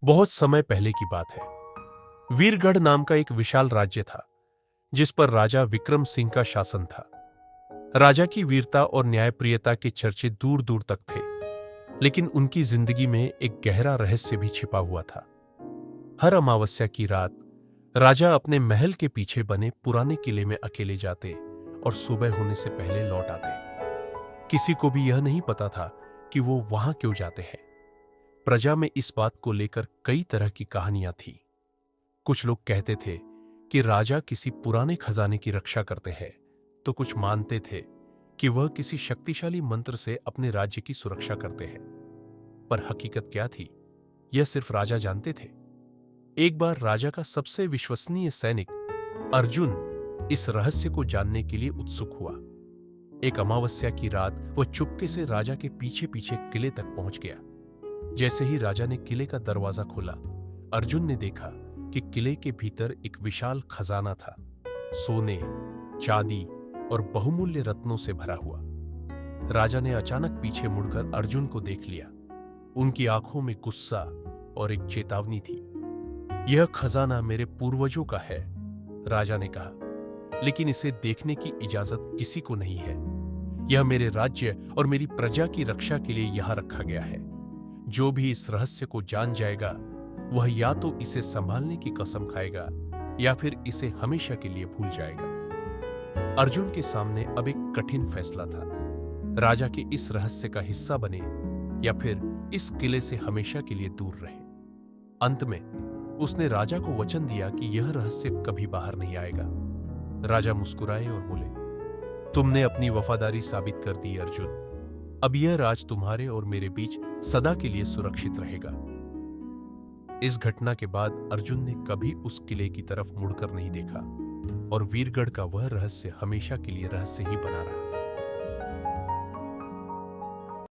बहुत समय पहले की बात है। वीरगढ़ नाम का एक विशाल राज्य था, जिस पर राजा विक्रम सिंह का शासन था। राजा की वीरता और न्यायप्रियता के चर्चे दूर दूर तक थे, लेकिन उनकी जिंदगी में एक गहरा रहस्य भी छिपा हुआ था। हर अमावस्या की रात राजा अपने महल के पीछे बने पुराने किले में अकेले जाते और सुबह होने से पहले लौट आते। किसी को भी यह नहीं पता था कि वो वहां क्यों जाते हैं। प्रजा में इस बात को लेकर कई तरह की कहानियां थीं। कुछ लोग कहते थे कि राजा किसी पुराने खजाने की रक्षा करते हैं, तो कुछ मानते थे कि वह किसी शक्तिशाली मंत्र से अपने राज्य की सुरक्षा करते हैं। पर हकीकत क्या थी, यह सिर्फ राजा जानते थे। एक बार राजा का सबसे विश्वसनीय सैनिक अर्जुन इस रहस्य को जानने के लिए उत्सुक हुआ। एक अमावस्या की रात वह चुपके से राजा के पीछे पीछे किले तक पहुंच गया। जैसे ही राजा ने किले का दरवाजा खोला, अर्जुन ने देखा कि किले के भीतर एक विशाल खजाना था, सोने, चांदी और बहुमूल्य रत्नों से भरा हुआ। राजा ने अचानक पीछे मुड़कर अर्जुन को देख लिया। उनकी आंखों में गुस्सा और एक चेतावनी थी। यह खजाना मेरे पूर्वजों का है, राजा ने कहा, लेकिन इसे देखने की इजाजत किसी को नहीं है। यह मेरे राज्य और मेरी प्रजा की रक्षा के लिए यहां रखा गया है। जो भी इस रहस्य को जान जाएगा, वह या तो इसे संभालने की कसम खाएगा या फिर इसे हमेशा के लिए भूल जाएगा। अर्जुन के सामने अब एक कठिन फैसला था। राजा के इस रहस्य का हिस्सा बने या फिर इस किले से हमेशा के लिए दूर रहे। अंत में उसने राजा को वचन दिया कि यह रहस्य कभी बाहर नहीं आएगा। राजा मुस्कुराए और बोले, तुमने अपनी वफादारी साबित कर दी अर्जुन। अब यह राज तुम्हारे और मेरे बीच सदा के लिए सुरक्षित रहेगा। इस घटना के बाद अर्जुन ने कभी उस किले की तरफ मुड़कर नहीं देखा और वीरगढ़ का वह रहस्य हमेशा के लिए रहस्य ही बना रहा।